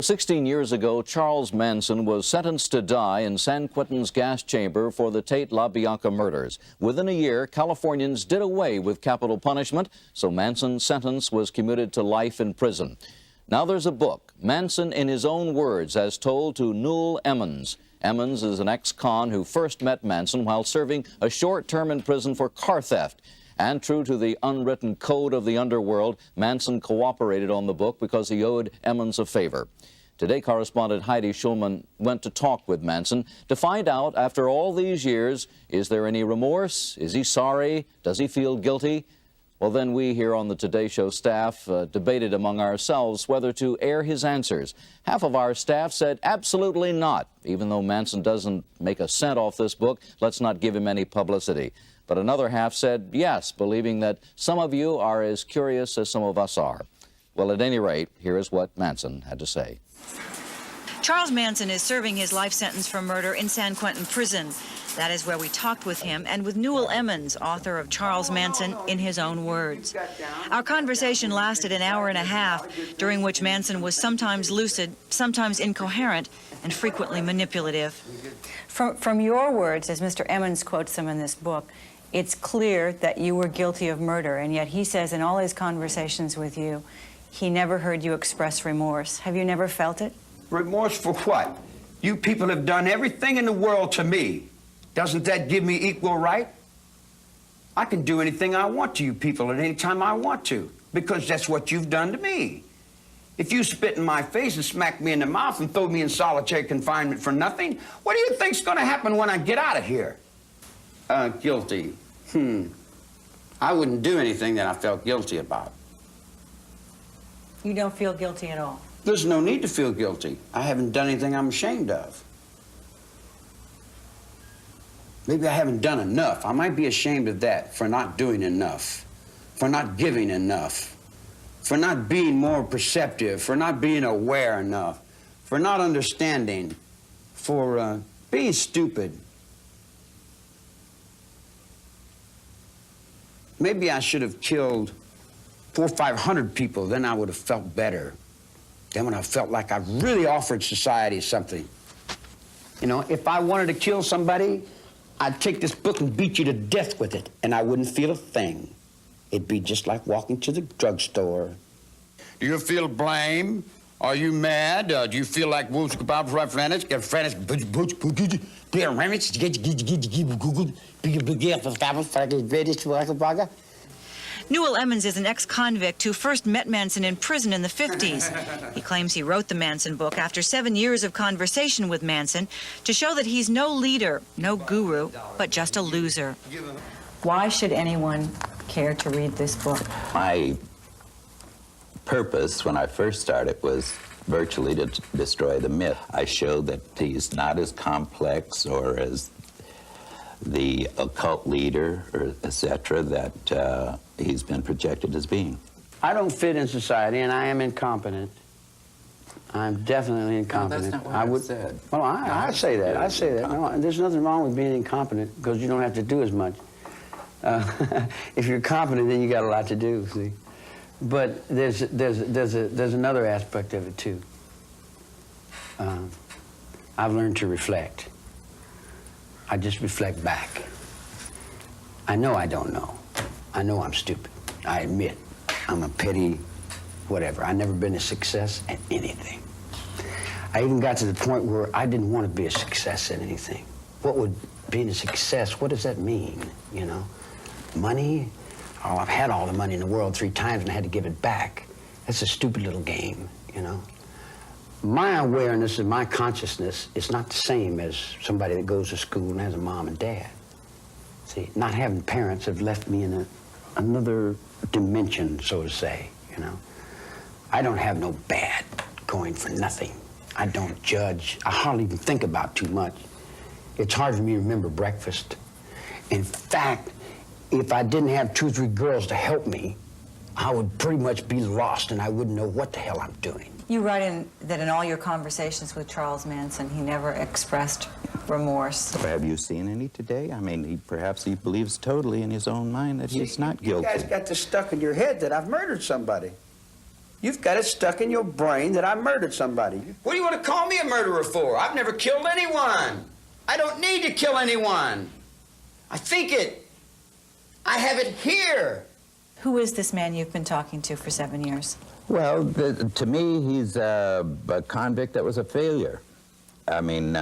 16 years ago, Charles Manson was sentenced to die in San Quentin's gas chamber for the Tate LaBianca murders. Within a year, Californians did away with capital punishment, so Manson's sentence was commuted to life in prison. Now there's a book, Manson in his own words, as told to Newell Emmons. Emmons is an ex-con who first met Manson while serving a short term in prison for car theft. And true to the unwritten code of the underworld, Manson cooperated on the book because he owed Emmons a favor. Today, correspondent Heidi Schulman went to talk with Manson to find out, after all these years, is there any remorse? Is he sorry? Does he feel guilty? Well, then we here on the Today Show staff debated among ourselves whether to air his answers. Half of our staff said absolutely not. Even though Manson doesn't make a cent off this book, let's not give him any publicity. But another half said yes, believing that some of you are as curious as some of us are. Well, at any rate, here is what Manson had to say. Charles Manson is serving his life sentence for murder in San Quentin prison. That is where we talked with him and with Newell Emmons, author of Charles Manson in his own words. Our conversation lasted an hour and a half, during which Manson was sometimes lucid, sometimes incoherent, and frequently manipulative. From your words, as Mr. Emmons quotes them in this book, it's clear that you were guilty of murder, and yet he says in all his conversations with you, he never heard you express remorse. Have you never felt it? Remorse for what? You people have done everything in the world to me. Doesn't that give me equal right? I can do anything I want to you people at any time I want to, because that's what you've done to me. If you spit in my face and smack me in the mouth and throw me in solitary confinement for nothing, what do you think's going to happen when I get out of here? Guilty. I wouldn't do anything that I felt guilty about. You don't feel guilty at all? There's no need to feel guilty. I haven't done anything I'm ashamed of. Maybe I haven't done enough. I might be ashamed of that, for not doing enough, for not giving enough, for not being more perceptive, for not being aware enough, for not understanding, for being stupid. Maybe I should have killed 400 or 500 people, then I would have felt better. Then when I felt like I really offered society something. You know, if I wanted to kill somebody, I'd take this book and beat you to death with it, and I wouldn't feel a thing. It'd be just like walking to the drugstore. Do you feel blame? Are you mad? Do you feel like Newell Emmons is an ex-convict who first met Manson in prison in the 50s. He claims he wrote the Manson book after 7 years of conversation with Manson to show that he's no leader, no guru, but just a loser. Why should anyone care to read this book? My purpose when I first started was virtually to destroy the myth. I showed that he's not as complex or as the occult leader, or etc., that he's been projected as being. I don't fit in society, and I am incompetent. I'm definitely incompetent. No, that's not what I said. Well, I say that. I say that. No, there's nothing wrong with being incompetent because you don't have to do as much. If you're competent, then you got a lot to do. See, but there's another aspect of it too. I've learned to reflect. I just reflect back. I know I don't know. I know I'm stupid. I admit I'm a petty whatever. I've never been a success at anything. I even got to the point where I didn't want to be a success at anything. What would being a success, what does that mean, you know? Money? Oh, I've had all the money in the world 3 times and I had to give it back. That's a stupid little game, you know? My awareness and my consciousness is not the same as somebody that goes to school and has a mom and dad. See, not having parents have left me in another dimension, so to say, you know. I don't have no bad going for nothing. I don't judge. I hardly even think about too much. It's hard for me to remember breakfast. In fact, if I didn't have 2 or 3 girls to help me, I would pretty much be lost and I wouldn't know what the hell I'm doing. You write that in all your conversations with Charles Manson, he never expressed remorse. Have you seen any today? I mean, perhaps he believes totally in his own mind that he's not guilty. You guys got this stuck in your head that I've murdered somebody. You've got it stuck in your brain that I murdered somebody. What do you want to call me a murderer for? I've never killed anyone. I don't need to kill anyone. I think it. I have it here. Who is this man you've been talking to for 7 years? Well, to me, he's a convict that was a failure. I mean,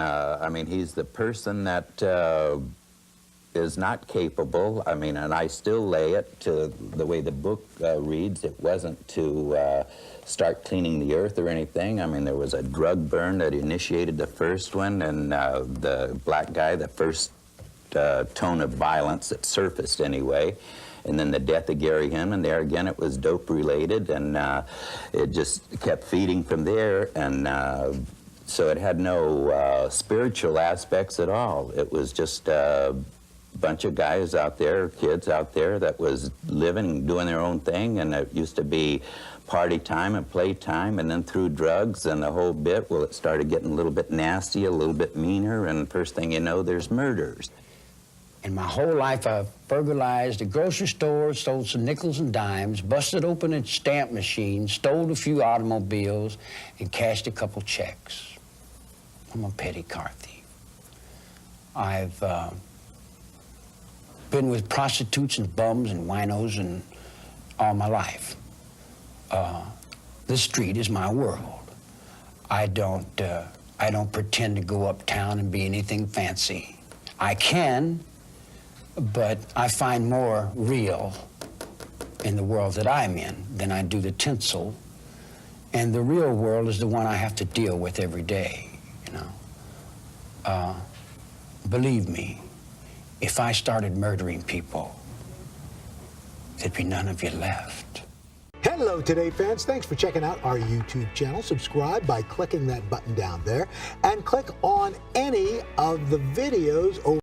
he's the person that is not capable. I mean, and I still lay it to the way the book reads. It wasn't to start cleaning the earth or anything. I mean, there was a drug burn that initiated the first one, and the black guy, the first tone of violence that surfaced anyway. And then the death of Gary Hinman, there again, it was dope related, and it just kept feeding from there, and so it had no spiritual aspects at all. It was just a bunch of guys out there, kids out there that was living, doing their own thing, and it used to be party time and play time, and then through drugs and the whole bit, well, it started getting a little bit nasty, a little bit meaner, and first thing you know, there's murders. In my whole life, I've burglarized a grocery store, stole some nickels and dimes, busted open a stamp machine, stole a few automobiles, and cashed a couple checks. I'm a petty car thief. I've been with prostitutes and bums and winos and all my life. The street is my world. I don't pretend to go uptown and be anything fancy. I can, but I find more real in the world that I'm in than I do the tinsel. And the real world is the one I have to deal with every day, you know. Believe me, if I started murdering people, there'd be none of you left. Hello, Today fans. Thanks for checking out our YouTube channel. Subscribe by clicking that button down there and click on any of the videos over